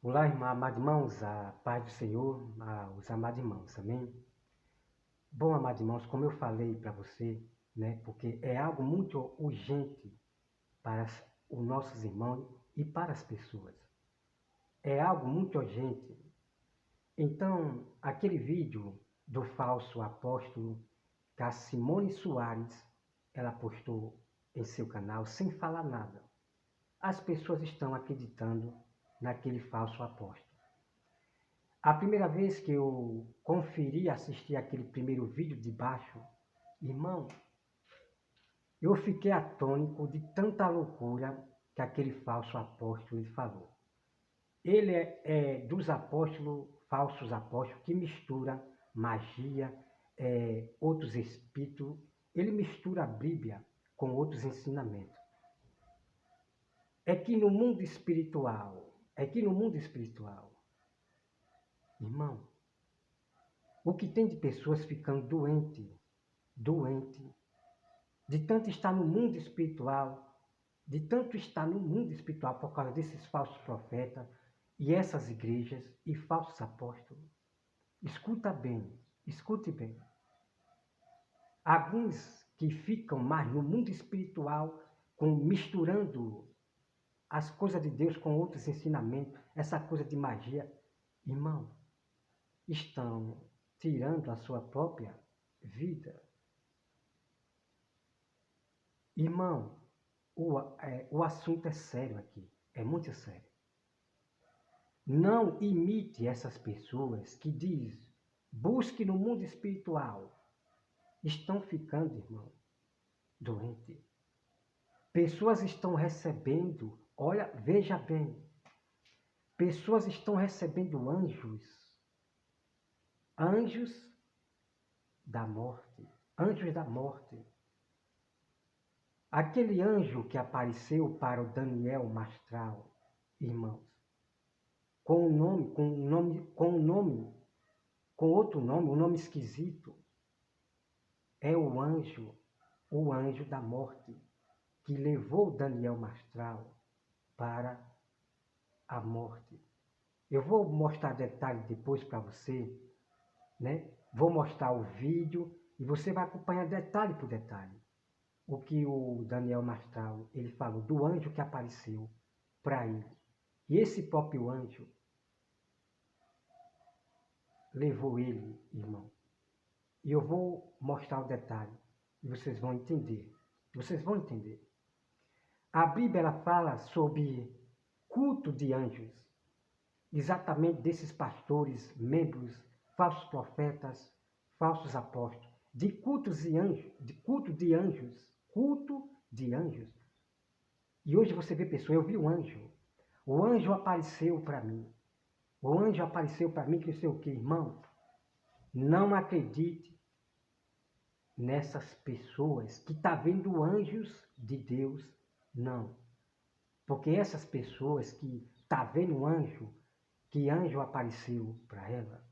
Olá, amados irmãos, a paz do Senhor, os amados irmãos, amém? Bom, amados irmãos, como eu falei para você, né, porque é algo muito urgente para os nossos irmãos e para as pessoas. É algo muito urgente. Então, aquele vídeo do falso apóstolo que a Simone Soares, ela postou em seu canal sem falar nada. As pessoas estão acreditando naquele falso apóstolo. A primeira vez que eu conferi, assisti aquele primeiro vídeo de baixo, irmão, eu fiquei atônito de tanta loucura que aquele falso apóstolo ele falou. Ele é dos apóstolos, falsos apóstolos, que mistura magia, outros espíritos, ele mistura a Bíblia com outros ensinamentos. É que no mundo espiritual, irmão, o que tem de pessoas ficando doente, de tanto estar no mundo espiritual, por causa desses falsos profetas e essas igrejas e falsos apóstolos. Escute bem. Alguns que ficam mais no mundo espiritual, misturando as coisas de Deus com outros ensinamentos, essa coisa de magia, irmão, estão tirando a sua própria vida. Irmão, o assunto é sério aqui, é muito sério. Não imite essas pessoas que dizem, busque no mundo espiritual. Estão ficando, irmão, doentes. Pessoas estão recebendo, olha, veja bem, pessoas estão recebendo anjos da morte. Aquele anjo que apareceu para o Daniel Mastral, irmãos, com outro nome, um nome esquisito, é o anjo da morte, que levou Daniel Mastral para a morte. Eu vou mostrar detalhes depois para você, né? Vou mostrar o vídeo e você vai acompanhar detalhe por detalhe o que o Daniel Mastral ele falou do anjo que apareceu para ele. E esse próprio anjo levou ele, irmão. E eu vou mostrar o detalhe e vocês vão entender. A Bíblia ela fala sobre culto de anjos, exatamente desses pastores, membros, falsos profetas, falsos apóstolos, de culto de anjos. E hoje você vê pessoas, eu vi um anjo. O anjo apareceu para mim. Que não sei o que, irmão. Não acredite nessas pessoas que estão vendo anjos de Deus, não. Porque essas pessoas que estão vendo anjo, que anjo apareceu para ela,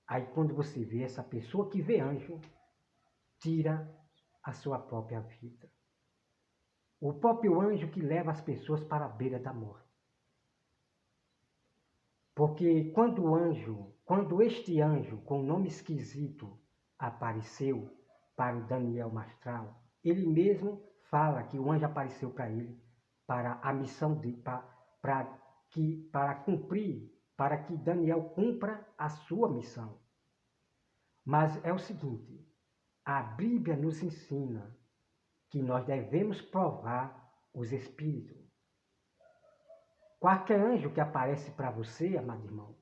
aí quando você vê essa pessoa que vê anjo, tira a sua própria vida. O próprio anjo que leva as pessoas para a beira da morte. Porque quando este anjo com nome esquisito apareceu para o Daniel Mastral, ele mesmo fala que o anjo apareceu para ele para a missão de para que Daniel cumpra a sua missão. Mas é o seguinte, a Bíblia nos ensina que nós devemos provar os espíritos. Qualquer anjo que aparece para você, amado irmão,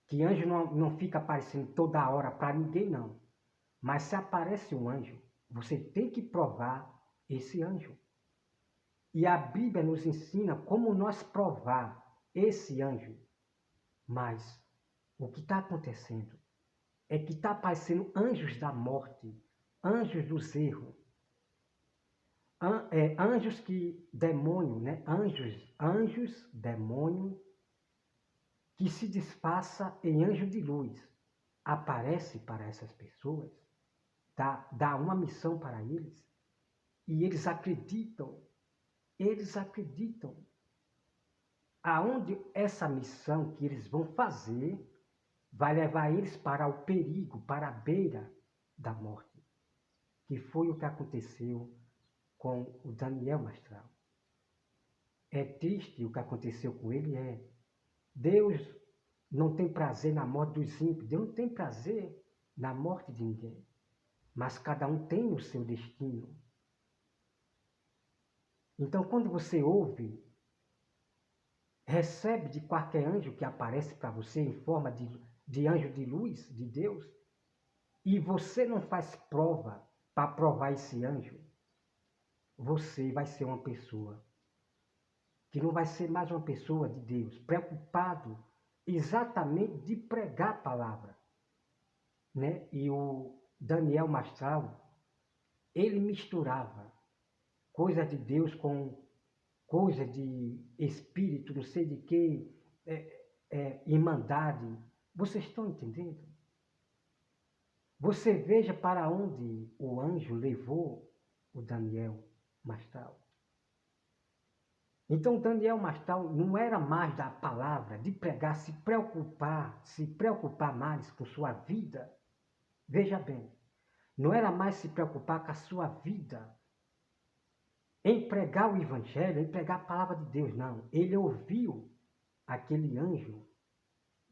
que anjo não fica aparecendo toda hora para ninguém, não. Mas se aparece um anjo, você tem que provar esse anjo. E a Bíblia nos ensina como nós provar esse anjo. Mas o que está acontecendo é que está aparecendo anjos da morte, anjos dos erros, anjos que demônio, né? Anjos, demônio, que se disfarça em anjo de luz, aparece para essas pessoas, dá uma missão para eles, e eles acreditam. aonde essa missão que eles vão fazer vai levar eles para o perigo, para a beira da morte, que foi o que aconteceu com o Daniel Mastral. É triste o que aconteceu com ele, Deus não tem prazer na morte dos ímpios, Deus não tem prazer na morte de ninguém, mas cada um tem o seu destino. Então, quando você ouve, recebe de qualquer anjo que aparece para você em forma de anjo de luz de Deus, e você não faz prova para provar esse anjo, você vai ser uma pessoa que não vai ser mais uma pessoa de Deus, preocupado exatamente de pregar a palavra, né? E o Daniel Mastral, ele misturava coisa de Deus com coisa de espírito, não sei de que, irmandade. Vocês estão entendendo? Você veja para onde o anjo levou o Daniel Mastral. Então, Daniel Mastral não era mais da palavra, de pregar, se preocupar mais com sua vida. Veja bem, não era mais se preocupar com a sua vida, em pregar o evangelho, em pregar a palavra de Deus, não. Ele ouviu aquele anjo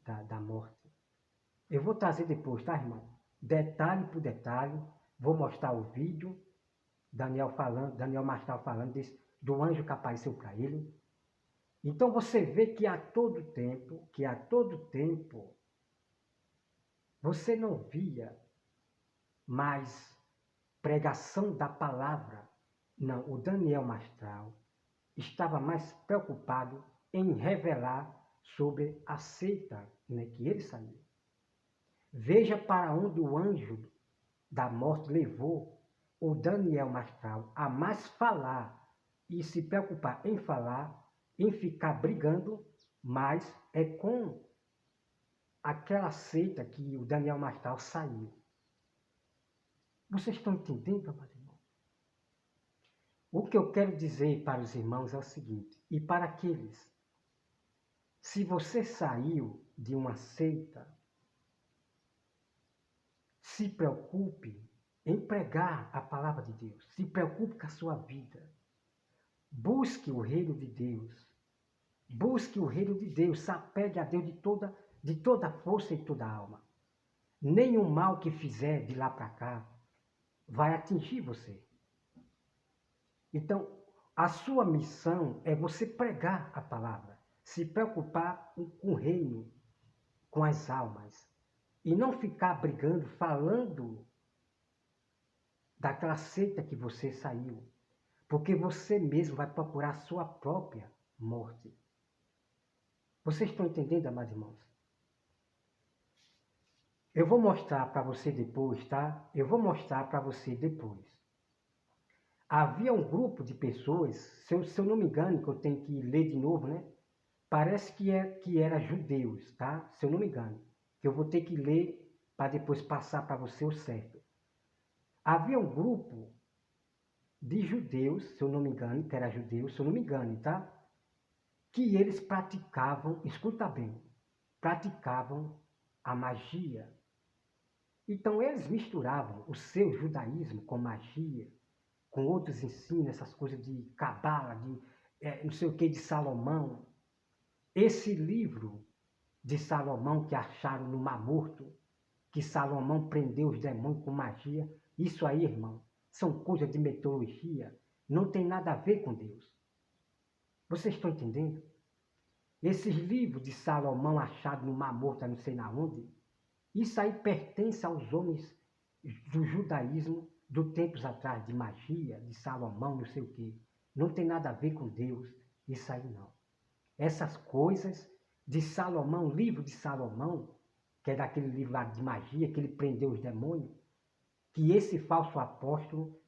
da morte. Eu vou trazer depois, tá, irmão? Detalhe por detalhe, vou mostrar o vídeo, Daniel Mastral falando do anjo que apareceu para ele. Então você vê que a todo tempo, você não via mais pregação da palavra. Não, o Daniel Mastral estava mais preocupado em revelar sobre a seita, né, que ele saiu. Veja para onde o anjo da morte levou o Daniel Mastral a mais falar e se preocupar em falar, em ficar brigando, mas é com aquela seita que o Daniel Mastral saiu. Vocês estão entendendo, meus irmãos? O que eu quero dizer para os irmãos é o seguinte, e para aqueles, se você saiu de uma seita, se preocupe em pregar a palavra de Deus, se preocupe com a sua vida. Busque o reino de Deus. Busque o reino de Deus, se apegue a Deus de toda força e toda alma. Nenhum mal que fizer de lá para cá vai atingir você. Então, a sua missão é você pregar a palavra, se preocupar com o reino, com as almas, e não ficar brigando, falando daquela seita que você saiu, porque você mesmo vai procurar a sua própria morte. Vocês estão entendendo, amados irmãos? Eu vou mostrar para você depois, tá? Eu vou mostrar para você depois. Havia um grupo de pessoas, se eu não me engano, que eu tenho que ler de novo, né? Parece que era judeus, tá? Se eu não me engano. Que eu vou ter que ler para depois passar para você o certo. Havia um grupo de judeus, se eu não me engano, que era judeus, se eu não me engano, tá? Que eles praticavam, escuta bem, praticavam a magia. Então eles misturavam o seu judaísmo com magia, com outros ensinos, essas coisas de cabala, de não sei o que, de Salomão. Esse livro de Salomão que acharam no Mar Morto, que Salomão prendeu os demônios com magia, isso aí, irmão, são coisas de mitologia, não tem nada a ver com Deus. Vocês estão entendendo? Esses livros de Salomão achados no Mar Morto, não sei na onde, isso aí pertence aos homens do judaísmo do tempos atrás, de magia, de Salomão, não sei o quê. Não tem nada a ver com Deus, isso aí não. Essas coisas de Salomão, livro de Salomão, que é daquele livro lá de magia, que ele prendeu os demônios, que esse falso apóstolo,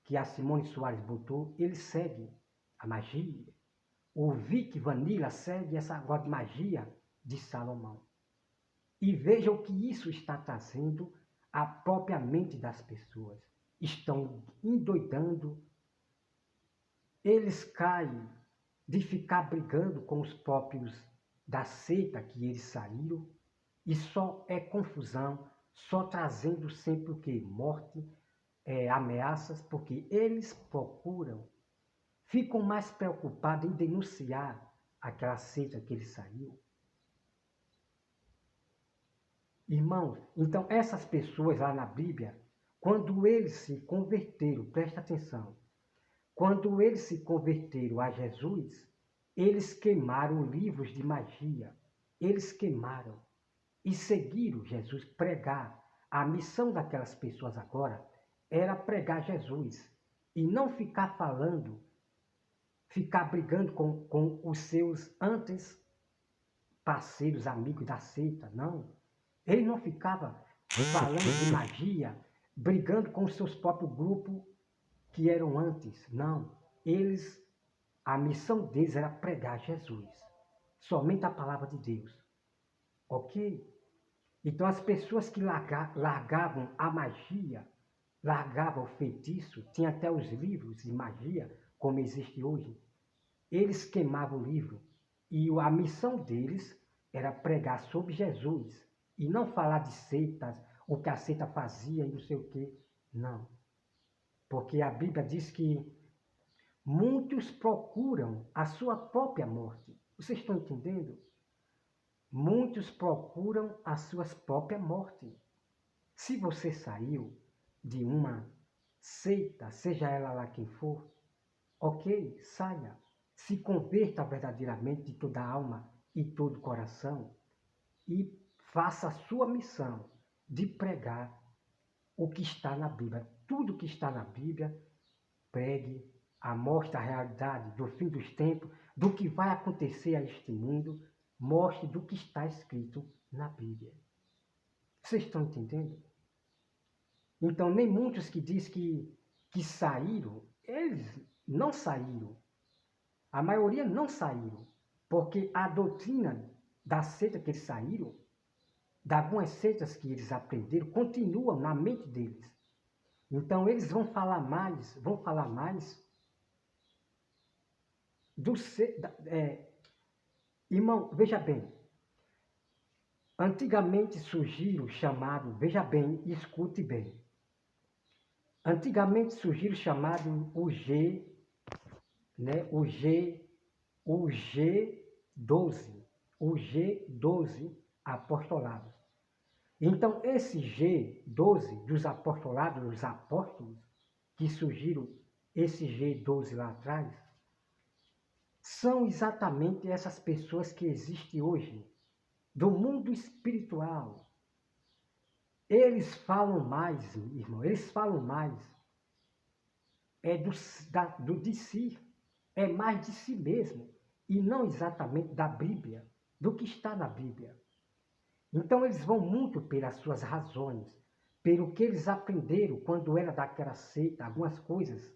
que a Simone Soares botou, ele segue a magia. O Vic Vanilla segue essa agora de magia de Salomão. E veja o que isso está trazendo à própria mente das pessoas. Estão endoidando, eles caem de ficar brigando com os próprios da seita que eles saíram, e só é confusão, só trazendo sempre o quê? Morte, ameaças, porque eles procuram, ficam mais preocupados em denunciar aquela seita que ele saiu. Irmãos, então essas pessoas lá na Bíblia, quando eles se converteram, presta atenção, quando eles se converteram a Jesus, eles queimaram livros de magia, eles queimaram e seguiram Jesus pregar. A missão daquelas pessoas agora era pregar Jesus e não ficar falando, ficar brigando com os seus antes parceiros, amigos da seita, não. Ele não ficava falando de magia, brigando com os seus próprios grupos que eram antes, não. A missão deles era pregar Jesus, somente a palavra de Deus, ok? Então as pessoas que largavam a magia, largavam o feitiço, tinha até os livros de magia, como existe hoje, eles queimavam o livro. E a missão deles era pregar sobre Jesus. E não falar de seitas, o que a seita fazia e não sei o quê. Não. Porque a Bíblia diz que muitos procuram a sua própria morte. Vocês estão entendendo? Muitos procuram a sua própria morte. Se você saiu de uma seita, seja ela lá quem for, ok, saia. Se converta verdadeiramente de toda a alma e todo o coração e faça a sua missão de pregar o que está na Bíblia. Tudo que está na Bíblia, pregue, mostre a realidade do fim dos tempos, do que vai acontecer a este mundo, mostre do que está escrito na Bíblia. Vocês estão entendendo? Então, nem muitos que dizem que saíram, eles não saíram. A maioria não saíram, porque a doutrina da seita que eles saíram, de algumas seitas que eles aprenderam, continua na mente deles. Então eles vão falar mais do irmão, veja bem, antigamente surgiram chamado, veja bem, escute bem, antigamente surgiram chamado o G12 apostolados. Então, esse G12 dos apostolados, dos apóstolos, que surgiram, esse G12 lá atrás, são exatamente essas pessoas que existem hoje, do mundo espiritual. Eles falam mais, irmão, eles falam mais do de si, é mais de si mesmo, e não exatamente da Bíblia, do que está na Bíblia. Então eles vão muito pelas suas razões, pelo que eles aprenderam quando era daquela seita, algumas coisas,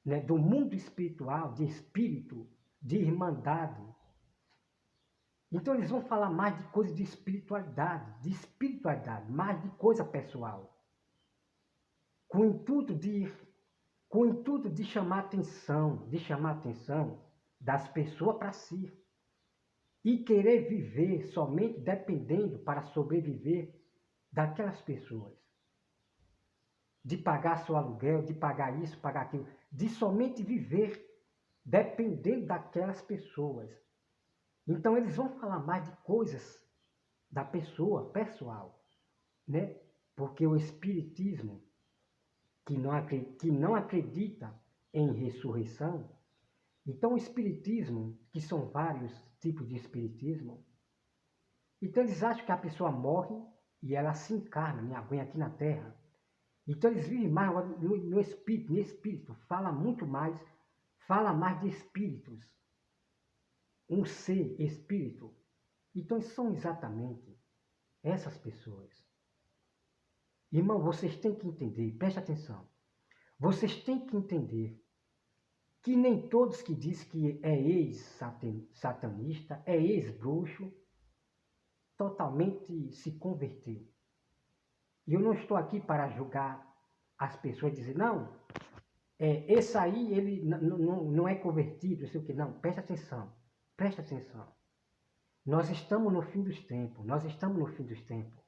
né, do mundo espiritual, de espírito, de irmandade. Então eles vão falar mais de coisas de espiritualidade, mais de coisa pessoal, com o intuito de chamar a atenção das pessoas para si. E querer viver somente dependendo para sobreviver daquelas pessoas. De pagar seu aluguel, de pagar isso, pagar aquilo. De somente viver dependendo daquelas pessoas. Então eles vão falar mais de coisas da pessoa, pessoal. Né? Porque o espiritismo, que não acredita em ressurreição, então o espiritismo, que são vários tipos de espiritismo, então eles acham que a pessoa morre e ela se encarna, vem aqui na Terra. Então eles vivem mais no espírito, fala mais de espíritos, um ser espírito. Então são exatamente essas pessoas. Irmão, vocês têm que entender, preste atenção, vocês têm que entender que nem todos que dizem que é ex-satanista, é ex-bruxo, totalmente se converteu. E eu não estou aqui para julgar as pessoas e dizer, não, Esse aí, ele não é convertido, não sei o que, não, presta atenção, presta atenção. Nós estamos no fim dos tempos, nós estamos no fim dos tempos,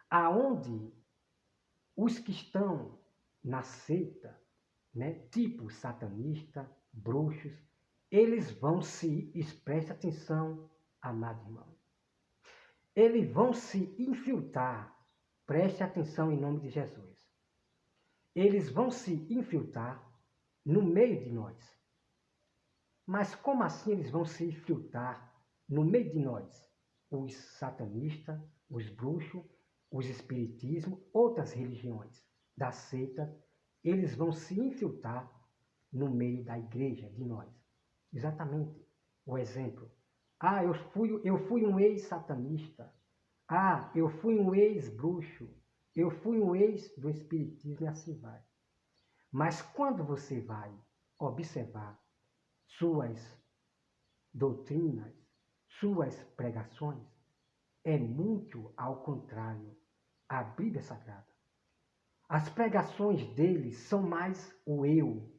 aonde os que estão na seita, né, tipo satanista, bruxos, eles vão se, presta atenção, amado irmão, eles vão se infiltrar, preste atenção em nome de Jesus, eles vão se infiltrar no meio de nós. Mas como assim eles vão se infiltrar no meio de nós? Os satanistas, os bruxos, os espiritismos, outras religiões da seita, eles vão se infiltrar no meio da igreja de nós. Exatamente. O exemplo. Ah, eu fui um ex-satanista. Ah, eu fui um ex-bruxo. Eu fui um ex do espiritismo e assim vai. Mas quando você vai observar suas doutrinas, suas pregações, é muito ao contrário a Bíblia Sagrada. As pregações deles são mais o eu,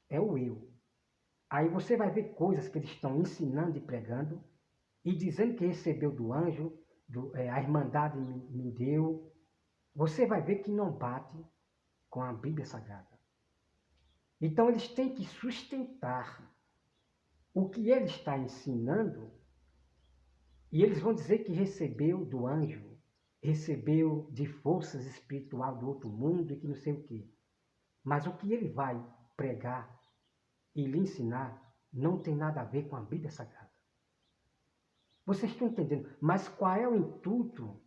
é o eu. Aí você vai ver coisas que eles estão ensinando e pregando e dizendo que recebeu do anjo, a Irmandade me deu. Você vai ver que não bate com a Bíblia Sagrada. Então eles têm que sustentar o que ele está ensinando e eles vão dizer que recebeu do anjo, recebeu de forças espirituais do outro mundo e que não sei o quê. Mas o que ele vai pregar e lhe ensinar não tem nada a ver com a Bíblia Sagrada. Vocês estão entendendo? Mas qual é o intuito?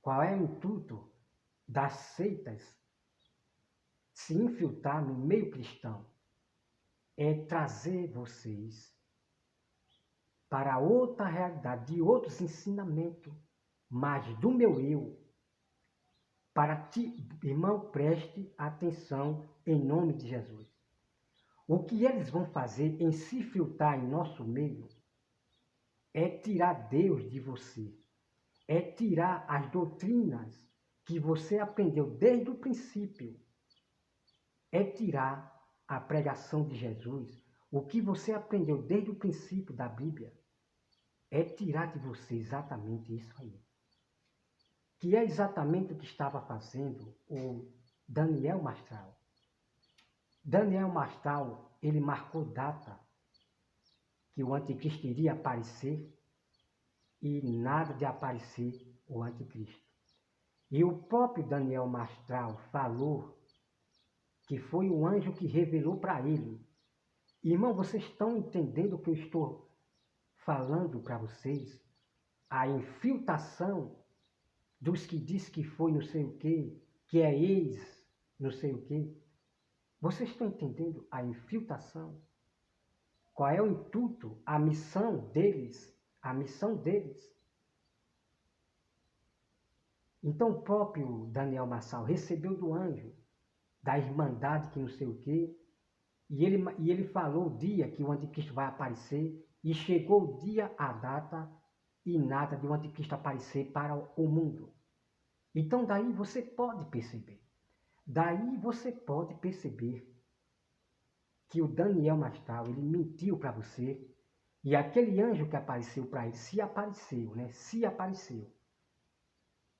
Qual é o intuito das seitas se infiltrar no meio cristão? É trazer vocês para outra realidade, de outros ensinamentos, mas do meu eu. Para ti, irmão, preste atenção em nome de Jesus. O que eles vão fazer em se filtrar em nosso meio é tirar Deus de você, é tirar as doutrinas que você aprendeu desde o princípio, é tirar a pregação de Jesus, o que você aprendeu desde o princípio da Bíblia, é tirar de você exatamente isso aí. Que é exatamente o que estava fazendo o Daniel Mastral. Daniel Mastral, ele marcou data que o anticristo iria aparecer e nada de aparecer o anticristo. E o próprio Daniel Mastral falou que foi o anjo que revelou para ele. Irmão, vocês estão entendendo o que eu estou falando para vocês? A infiltração dos que diz que foi não sei o quê, que é ex não sei o quê. Vocês estão entendendo a infiltração? Qual é o intuito, a missão deles? A missão deles. Então o próprio Daniel Massal recebeu do anjo, da Irmandade que não sei o quê, e ele falou o dia que o anticristo vai aparecer, e chegou o dia, a data, e nada de o anticristo aparecer para o mundo. Então daí você pode perceber. Daí você pode perceber que o Daniel Mastral, ele mentiu para você, e aquele anjo que apareceu para ele, se apareceu,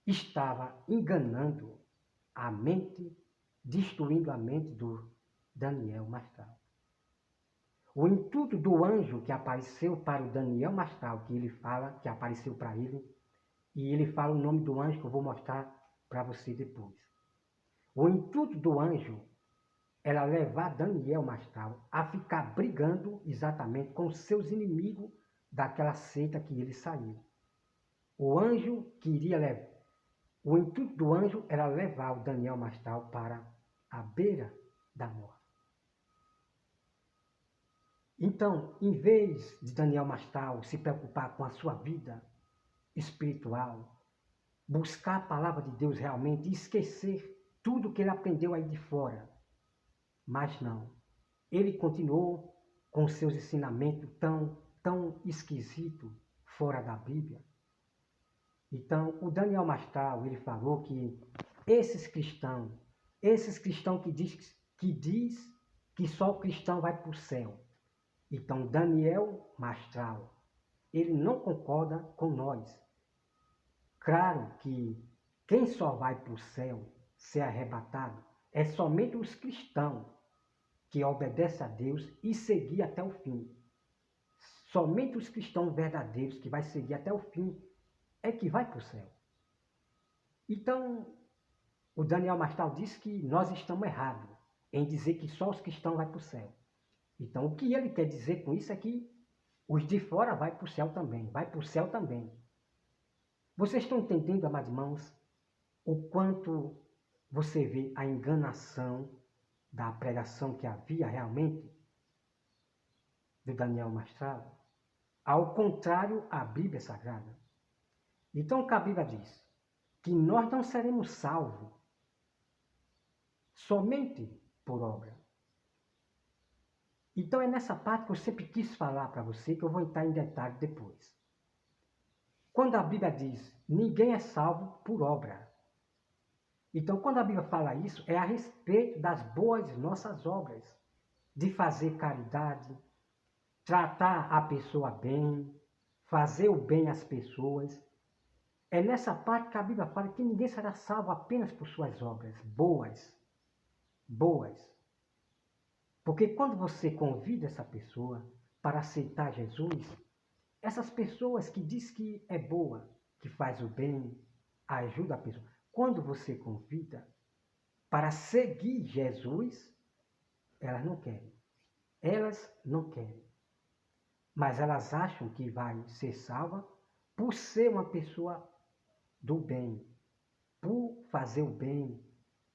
estava enganando a mente, destruindo a mente do Daniel Mastral. O intuito do anjo que apareceu para o Daniel Mastral, que ele fala, que apareceu para ele, e ele fala o nome do anjo que eu vou mostrar para você depois. O intuito do anjo era levar Daniel Mastral a ficar brigando exatamente com os seus inimigos daquela seita que ele saiu. O anjo queria levar. O intuito do anjo era levar o Daniel Mastral para a beira da morte. Então, em vez de Daniel Mastral se preocupar com a sua vida espiritual, buscar a palavra de Deus realmente e esquecer tudo que ele aprendeu aí de fora, mas não. Ele continuou com seus ensinamentos tão esquisitos fora da Bíblia. Então, o Daniel Mastral, ele falou que esses cristãos que dizem que diz que só o cristão vai para o céu. Então, Daniel Mastral, ele não concorda com nós. Claro que quem só vai para o céu ser arrebatado é somente os cristãos que obedecem a Deus e seguir até o fim. Somente os cristãos verdadeiros que vai seguir até o fim é que vai para o céu. Então, o Daniel Mastral disse que nós estamos errados em dizer que só os cristãos vão para o céu. Então, o que ele quer dizer com isso é que os de fora vai para o céu também, vai para o céu também. Vocês estão entendendo, amados irmãos, o quanto você vê a enganação da pregação que havia realmente de Daniel Mastral? Ao contrário, a Bíblia Sagrada. Então, o que a Bíblia diz? Que nós não seremos salvos somente por obra. Então, é nessa parte que eu sempre quis falar para você, que eu vou entrar em detalhe depois. Quando a Bíblia diz, ninguém é salvo por obra. Então, quando a Bíblia fala isso, é a respeito das boas nossas obras, de fazer caridade, tratar a pessoa bem, fazer o bem às pessoas. É nessa parte que a Bíblia fala que ninguém será salvo apenas por suas obras boas. Boas. Porque quando você convida essa pessoa para aceitar Jesus, essas pessoas que diz que é boa, que faz o bem, ajuda a pessoa, quando você convida para seguir Jesus, elas não querem. Elas não querem. Mas elas acham que vai ser salva por ser uma pessoa do bem, por fazer o bem.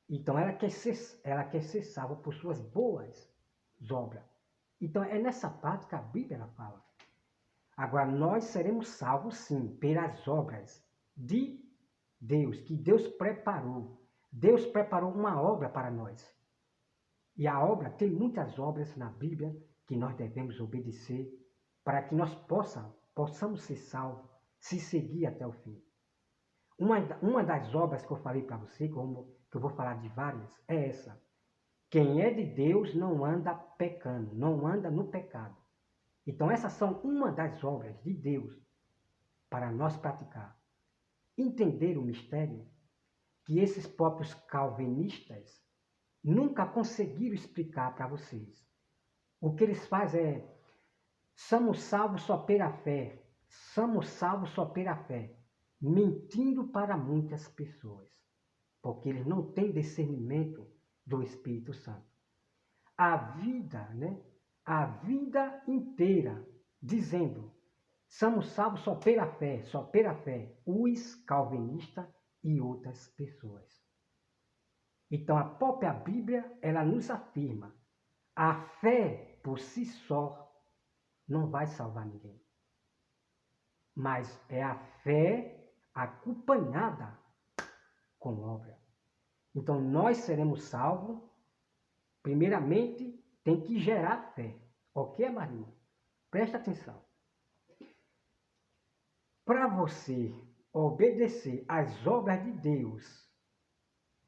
Então ela quer ser salva por suas boas obras. Então é nessa parte que a Bíblia fala. Agora nós seremos salvos sim, pelas obras de Deus, que Deus preparou. Deus preparou uma obra para nós. E a obra, tem muitas obras na Bíblia que nós devemos obedecer para que nós possamos ser salvos, se seguir até o fim. Uma das obras que eu falei para você, que eu vou falar de várias, é essa. Quem é de Deus não anda pecando, não anda no pecado. Então essas são uma das obras de Deus para nós praticar. Entender o mistério que esses próprios calvinistas nunca conseguiram explicar para vocês. O que eles fazem é, somos salvos só pela fé, somos salvos só pela fé, mentindo para muitas pessoas, porque eles não têm discernimento do Espírito Santo. A vida inteira, dizendo, somos salvos só pela fé, os calvinistas e outras pessoas. Então, a própria Bíblia, ela nos afirma, a fé por si só não vai salvar ninguém. Mas é a fé acompanhada com obra. Então, nós seremos salvos, primeiramente, tem que gerar fé. Ok, Marinho? Presta atenção. Para você obedecer às obras de Deus,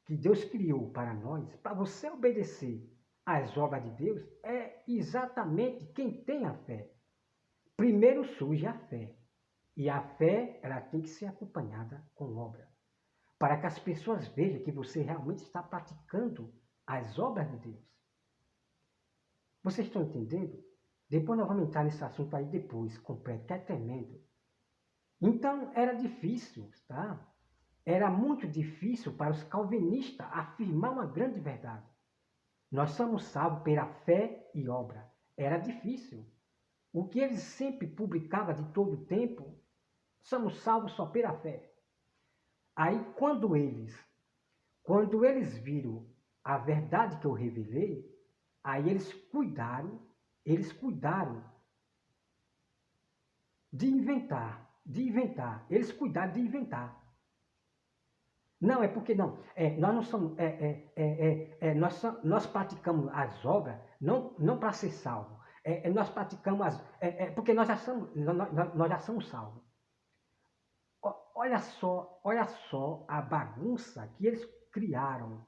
que Deus criou para nós, para você obedecer às obras de Deus, é exatamente quem tem a fé. Primeiro surge a fé. E a fé, ela tem que ser acompanhada com obra. Para que as pessoas vejam que você realmente está praticando as obras de Deus. Vocês estão entendendo? Depois nós vamos entrar nesse assunto aí depois, completo, que é tremendo. Então, era difícil, tá? Era muito difícil para os calvinistas afirmar uma grande verdade. Nós somos salvos pela fé e obra. Era difícil. O que eles sempre publicavam de todo o tempo, somos salvos só pela fé. Aí, quando eles viram a verdade que eu revelei, aí eles cuidaram de inventar. Eles cuidaram de inventar. Não, é porque não. Nós não somos. Nós praticamos as obras não para ser salvo. Nós praticamos porque nós já somos salvos. Olha só a bagunça que eles criaram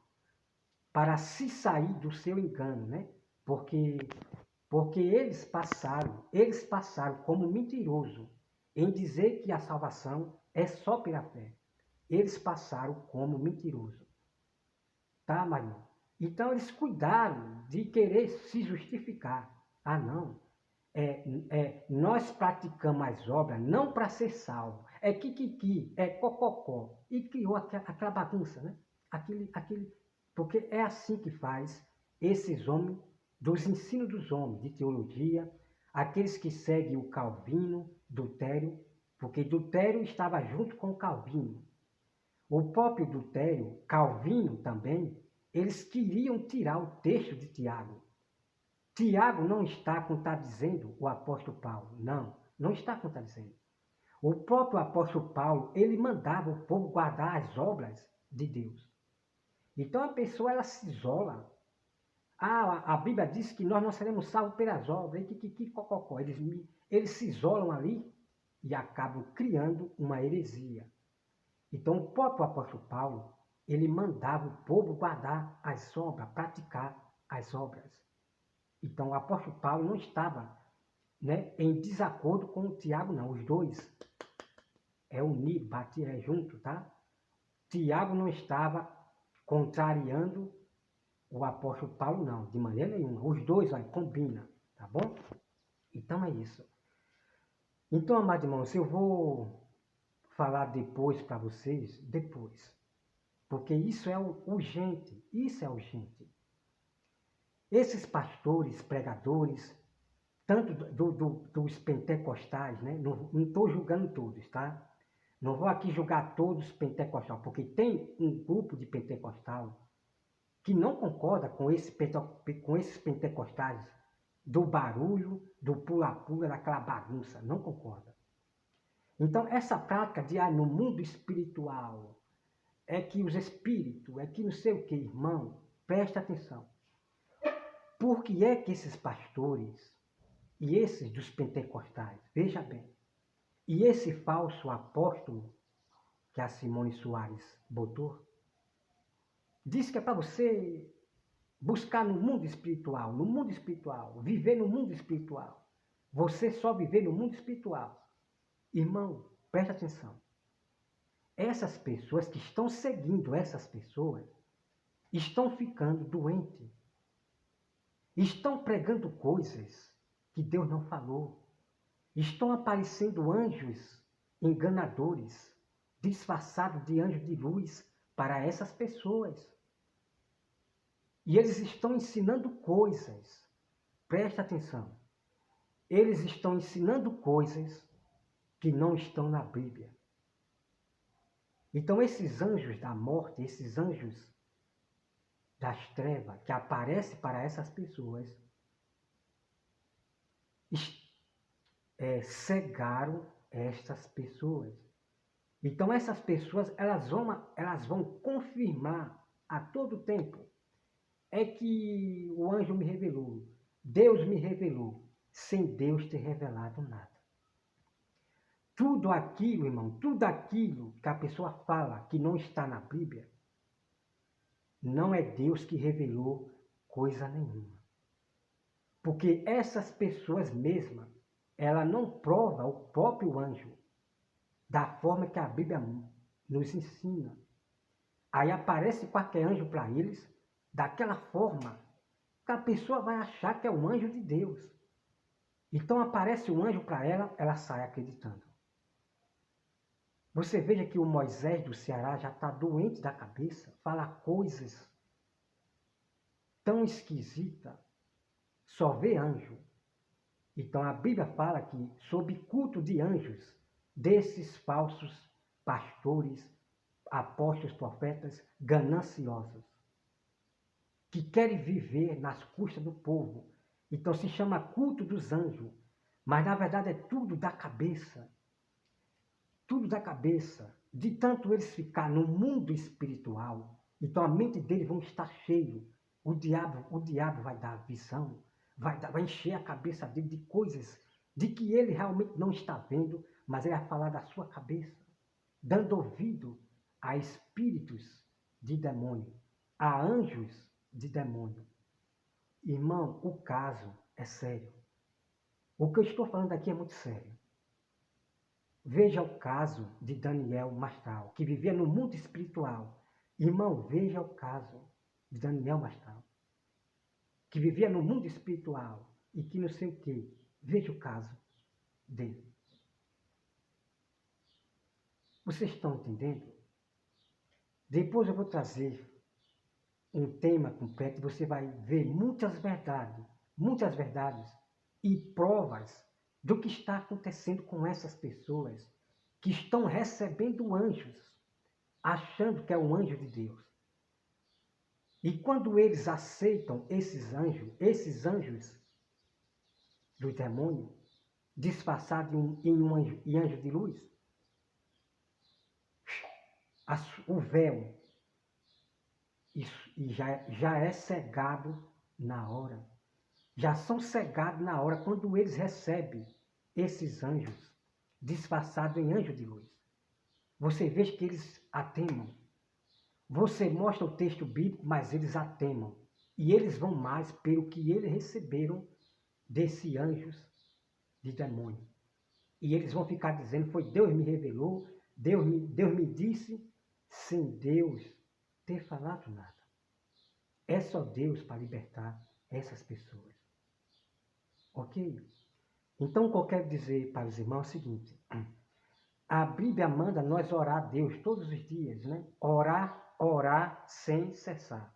para se sair do seu engano, né? Porque eles passaram como mentiroso em dizer que a salvação é só pela fé. Eles passaram como mentiroso. Tá, Marinho? Então eles cuidaram de querer se justificar. Ah, não. Nós praticamos as obras não para ser salvo. É kikiki, é cococó. E criou aquela bagunça, né? Porque é assim que faz esses homens, dos ensinos dos homens, de teologia, aqueles que seguem o Calvino, Dutério, porque Dutério estava junto com Calvino. O próprio Dutério, Calvino também, eles queriam tirar o texto de Tiago. Tiago não está contradizendo o apóstolo Paulo. Não, não está contradizendo. O próprio apóstolo Paulo, ele mandava o povo guardar as obras de Deus. Então a pessoa, ela se isola. A Bíblia diz que nós não seremos salvos pelas obras. Cococó. Eles se isolam ali e acabam criando uma heresia. Então o próprio apóstolo Paulo, ele mandava o povo guardar as obras, praticar as obras. Então o apóstolo Paulo não estava, né, em desacordo com o Tiago, não. Os dois é unido, batia junto, tá? Tiago não estava contrariando o apóstolo Paulo, não, de maneira nenhuma. Os dois, olha, combinam, tá bom? Então é isso. Então, amados irmãos, eu vou falar depois para vocês, depois. Porque isso é urgente, isso é urgente. Esses pastores, pregadores, tanto dos pentecostais, né? Não estou julgando todos, tá? Não vou aqui julgar todos os pentecostais, porque tem um grupo de pentecostal que não concorda com esses pentecostais do barulho, do pula-pula, daquela bagunça, não concorda. Então, essa prática de no mundo espiritual, é que os espíritos, é que não sei o que, irmão, presta atenção. Por que é que esses pastores e esses dos pentecostais, veja bem, e esse falso apóstolo que a Simone Soares botou, diz que é para você buscar no mundo espiritual, viver no mundo espiritual. Você só viver no mundo espiritual. Irmão, presta atenção. Essas pessoas que estão seguindo essas pessoas estão ficando doentes. Estão pregando coisas que Deus não falou. Estão aparecendo anjos enganadores, disfarçados de anjos de luz para essas pessoas. E eles estão ensinando coisas. Presta atenção. Eles estão ensinando coisas que não estão na Bíblia. Então esses anjos da morte, esses anjos das trevas que aparecem para essas pessoas, cegaram estas pessoas. Então essas pessoas, elas vão confirmar a todo tempo. É que o anjo me revelou, Deus me revelou, sem Deus ter revelado nada. Tudo aquilo, irmão, tudo aquilo que a pessoa fala que não está na Bíblia, não é Deus que revelou coisa nenhuma. Porque essas pessoas mesmas, ela não prova o próprio anjo da forma que a Bíblia nos ensina. Aí aparece qualquer anjo para eles, daquela forma que a pessoa vai achar que é um anjo de Deus. Então aparece um anjo para ela, ela sai acreditando. Você veja que o Moisés do Ceará já está doente da cabeça, fala coisas tão esquisitas, só vê anjo. Então a Bíblia fala que sob culto de anjos, desses falsos pastores, apóstolos, profetas, gananciosos, que querem viver nas custas do povo. Então se chama culto dos anjos, mas na verdade é tudo da cabeça. Tudo da cabeça. De tanto eles ficar no mundo espiritual, então a mente deles vão estar cheio. O diabo vai dar visão, vai encher a cabeça dele de coisas de que ele realmente não está vendo, mas ele vai falar da sua cabeça, dando ouvido a espíritos de demônio, a anjos de demônio. Irmão, o caso é sério. O que eu estou falando aqui é muito sério. Veja o caso de Daniel Mastral, que vivia no mundo espiritual. Irmão, veja o caso de Daniel Mastral, que vivia no mundo espiritual e que não sei o quê. Veja o caso dele. Vocês estão entendendo? Depois eu vou trazer um tema completo, você vai ver muitas verdades e provas do que está acontecendo com essas pessoas que estão recebendo anjos, achando que é um anjo de Deus. E quando eles aceitam esses anjos do demônio, disfarçados em anjo de luz, o véu e já é cegado na hora. Já são cegados na hora quando eles recebem esses anjos disfarçados em anjo de luz. Você vê que eles atemam. Você mostra o texto bíblico, mas eles atemam. E eles vão mais pelo que eles receberam desses anjos de demônio. E eles vão ficar dizendo, foi Deus me revelou, Deus me disse, sem Deus ter falado nada. É só Deus para libertar essas pessoas. Ok? Então, o que eu quero dizer para os irmãos é o seguinte. A Bíblia manda nós orar a Deus todos os dias, né? Orar sem cessar.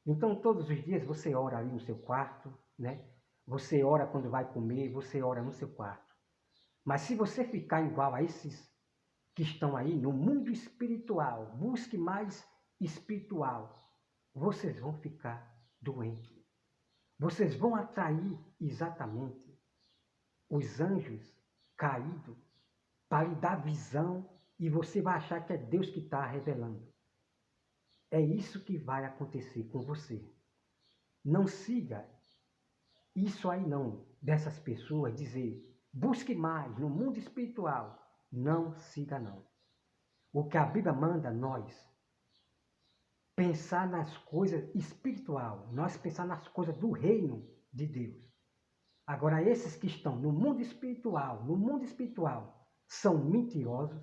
Então, todos os dias você ora ali no seu quarto, né? Você ora quando vai comer, você ora no seu quarto. Mas se você ficar igual a esses que estão aí no mundo espiritual, busque mais espiritual, vocês vão ficar doentes. Vocês vão atrair exatamente os anjos caídos para lhe dar visão e você vai achar que é Deus que está revelando. É isso que vai acontecer com você. Não siga isso aí não, dessas pessoas dizer, busque mais no mundo espiritual. Não siga não. O que a Bíblia manda a nós, pensar nas coisas espiritual, nós pensar nas coisas do reino de Deus. Agora, esses que estão no mundo espiritual, são mentirosos,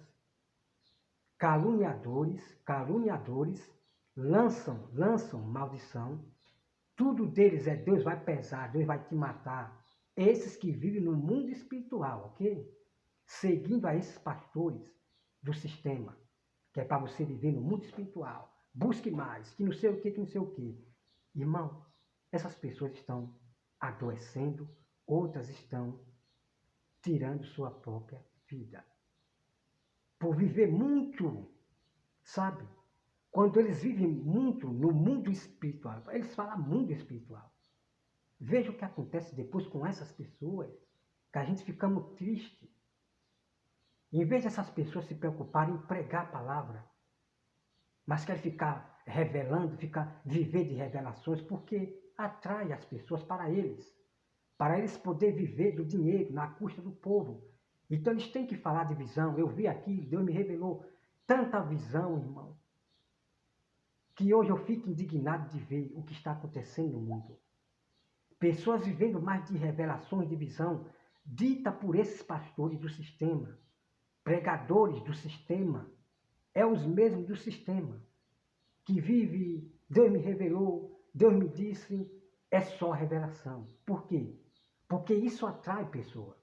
caluniadores, lançam maldição. Tudo deles é Deus vai pesar, Deus vai te matar. Esses que vivem no mundo espiritual, ok? Seguindo a esses pastores do sistema, que é para você viver no mundo espiritual. Busque mais, que não sei o que não sei o que. Irmão, essas pessoas estão adoecendo, outras estão tirando sua própria vida. Por viver muito, sabe? Quando eles vivem muito no mundo espiritual, eles falam mundo espiritual. Veja o que acontece depois com essas pessoas, que a gente ficamos tristes. Em vez dessas pessoas se preocuparem em pregar a palavra, mas querem ficar revelando, viver de revelações, porque atrai as pessoas para eles poderem viver do dinheiro na custa do povo. Então eles têm que falar de visão. Eu vi aqui, Deus me revelou tanta visão, irmão, que hoje eu fico indignado de ver o que está acontecendo no mundo. Pessoas vivendo mais de revelações de visão, dita por esses pastores do sistema, pregadores do sistema, é os mesmos do sistema, que vive, Deus me revelou, Deus me disse, é só revelação. Por quê? Porque isso atrai pessoa.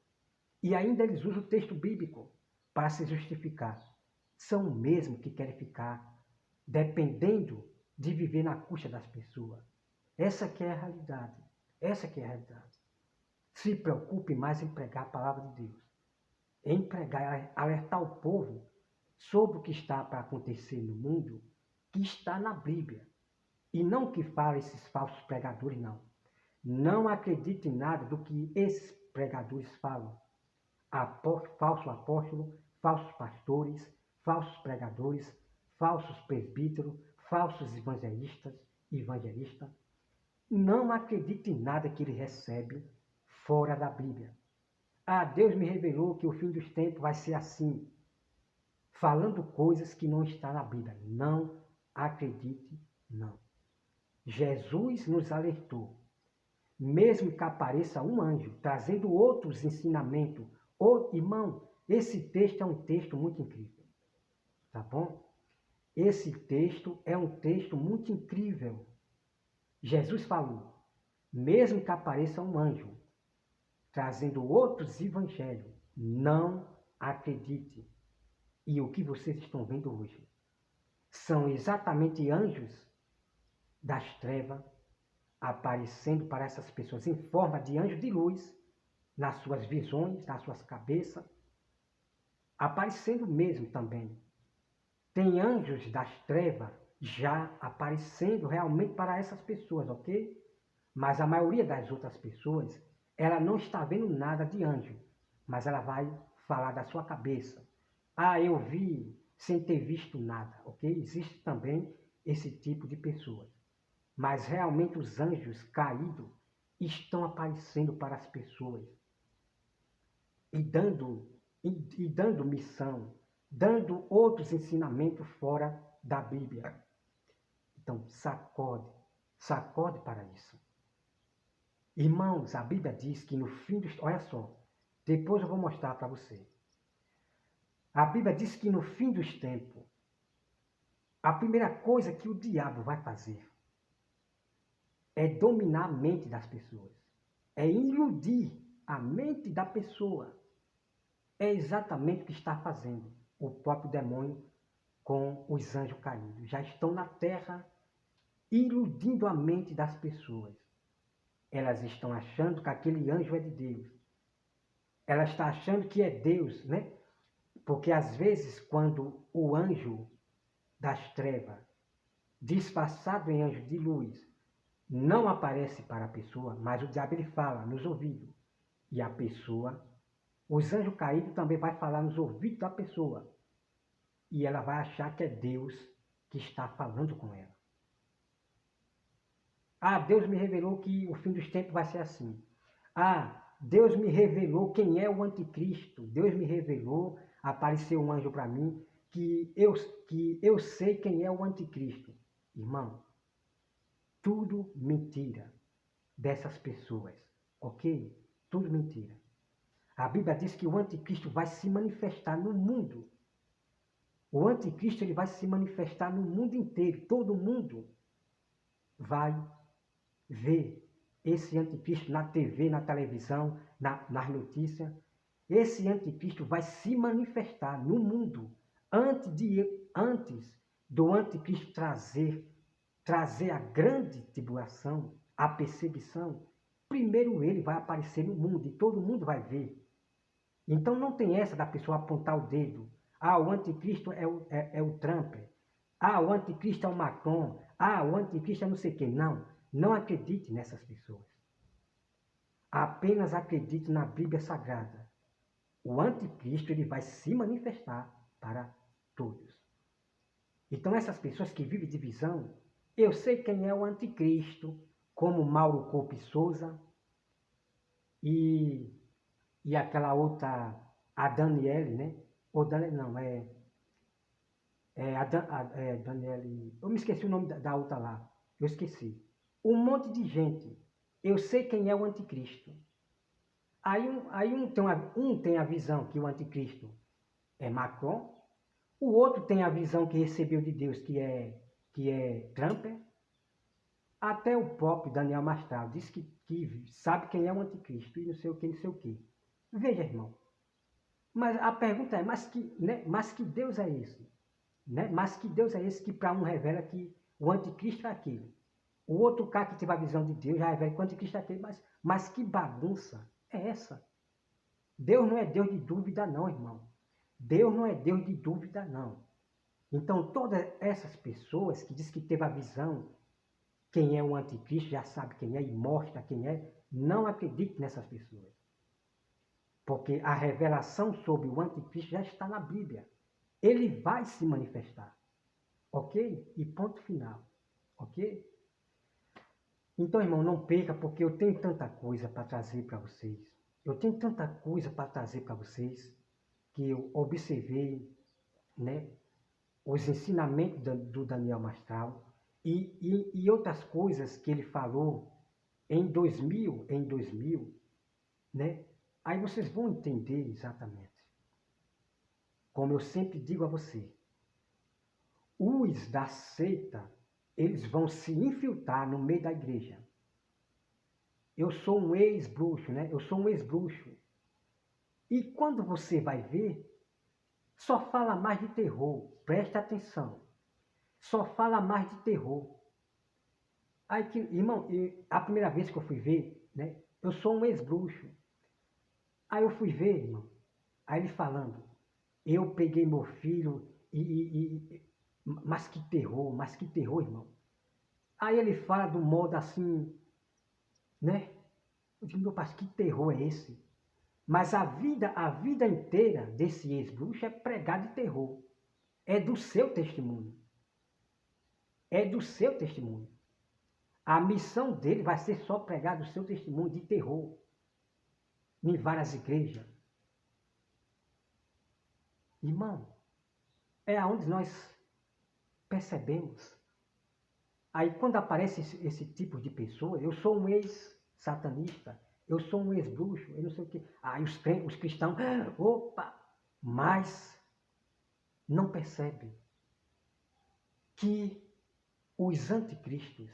E ainda eles usam o texto bíblico para se justificar. São o mesmo que querem ficar dependendo de viver na custa das pessoas. Essa que é a realidade. Essa que é a realidade. Se preocupe mais em pregar a palavra de Deus. Em pregar, alertar o povo sobre o que está para acontecer no mundo, que está na Bíblia. E não que fale esses falsos pregadores, não. Não acredite em nada do que esses pregadores falam. Falso apóstolo, falsos pastores, falsos pregadores, falsos presbíteros, falsos evangelistas, não acredite em nada que ele recebe fora da Bíblia. Ah, Deus me revelou que o fim dos tempos vai ser assim, falando coisas que não estão na Bíblia. Não acredite, não. Jesus nos alertou. Mesmo que apareça um anjo trazendo outros ensinamentos, irmão, esse texto é um texto muito incrível, tá bom? Esse texto é um texto muito incrível. Jesus falou, mesmo que apareça um anjo trazendo outros evangelhos, não acredite. E o que vocês estão vendo hoje são exatamente anjos das trevas aparecendo para essas pessoas em forma de anjo de luz, nas suas visões, nas suas cabeças, aparecendo mesmo também. Tem anjos das trevas já aparecendo realmente para essas pessoas, ok? Mas a maioria das outras pessoas, ela não está vendo nada de anjo, mas ela vai falar da sua cabeça. Ah, eu vi sem ter visto nada, ok? Existe também esse tipo de pessoas. Mas realmente os anjos caídos estão aparecendo para as pessoas e dando missão, dando outros ensinamentos fora da Bíblia. Então, sacode para isso. Irmãos, a Bíblia diz que no fim dos... Olha só, depois eu vou mostrar para você. A Bíblia diz que no fim dos tempos, a primeira coisa que o diabo vai fazer é dominar a mente das pessoas. É iludir a mente da pessoa. É exatamente o que está fazendo o próprio demônio com os anjos caídos. Já estão na terra iludindo a mente das pessoas. Elas estão achando que aquele anjo é de Deus. Ela está achando que é Deus, né? Porque às vezes quando o anjo das trevas, disfarçado em anjo de luz, não aparece para a pessoa, mas o diabo ele fala nos ouvidos. E a pessoa, os anjos caídos também vai falar nos ouvidos da pessoa. E ela vai achar que é Deus que está falando com ela. Ah, Deus me revelou que o fim dos tempos vai ser assim. Ah, Deus me revelou quem é o anticristo. Deus me revelou, apareceu um anjo para mim, que eu sei quem é o anticristo. Irmão, tudo mentira dessas pessoas, ok? Tudo mentira. A Bíblia diz que o anticristo vai se manifestar no mundo. O anticristo ele vai se manifestar no mundo inteiro. Todo mundo vai ver esse anticristo na TV, na televisão, nas notícias. Esse anticristo vai se manifestar no mundo antes do anticristo trazer a grande tribulação, a perseguição. Primeiro ele vai aparecer no mundo e todo mundo vai ver. Então não tem essa da pessoa apontar o dedo. Ah, o anticristo é o Trump. Ah, o anticristo é o Macron. Ah, o anticristo é não sei quem. Não, não acredite nessas pessoas. Apenas acredite na Bíblia Sagrada. O anticristo ele vai se manifestar para todos. Então essas pessoas que vivem divisão, eu sei quem é o anticristo, como Mauro Coupe Souza e aquela outra, a Daniele, né? Ou Daniele, não, Daniele, eu me esqueci o nome da outra lá, eu esqueci. Um monte de gente, eu sei quem é o anticristo. Aí um tem a visão que o anticristo é Macron, o outro tem a visão que recebeu de Deus, que é Trump. Até o próprio Daniel Mastral disse que sabe quem é o anticristo e não sei o que, não sei o que. Veja, irmão. Mas a pergunta é, mas que Deus é esse? Né? Mas que Deus é esse que para um revela que o anticristo é aquele? O outro cara que teve a visão de Deus já revela que o anticristo é aquele, mas que bagunça é essa? Deus não é Deus de dúvida não, irmão. Deus não é Deus de dúvida não. Então todas essas pessoas que dizem que teve a visão, quem é o anticristo, já sabe quem é e mostra quem é, não acredite nessas pessoas. Porque a revelação sobre o anticristo já está na Bíblia. Ele vai se manifestar. Ok? E ponto final. Ok? Então, irmão, não perca, porque eu tenho tanta coisa para trazer para vocês. Eu tenho tanta coisa para trazer para vocês que eu observei, né, os ensinamentos do Daniel Mastral. e outras coisas que ele falou em 2000, né? Aí vocês vão entender exatamente. Como eu sempre digo a você, os da seita, eles vão se infiltrar no meio da igreja. Eu sou um ex-bruxo, né? Eu sou um ex-bruxo. E quando você vai ver, só fala mais de terror. Presta atenção. Só fala mais de terror. Aí, irmão, a primeira vez que eu fui ver, né? Eu sou um ex-bruxo. Aí eu fui ver, irmão. Aí ele falando, eu peguei meu filho mas que terror, irmão. Aí ele fala do modo assim, né? Eu digo, meu pai, que terror é esse? Mas a vida inteira desse ex-bruxo é pregar de terror. É do seu testemunho. É do seu testemunho. A missão dele vai ser só pregar do seu testemunho de terror. Em várias igrejas. Irmão, é aonde nós percebemos. Aí quando aparece esse tipo de pessoa, eu sou um ex-satanista, eu sou um ex-bruxo, eu não sei o quê. Aí os cristãos, opa, mas não percebem que os anticristos,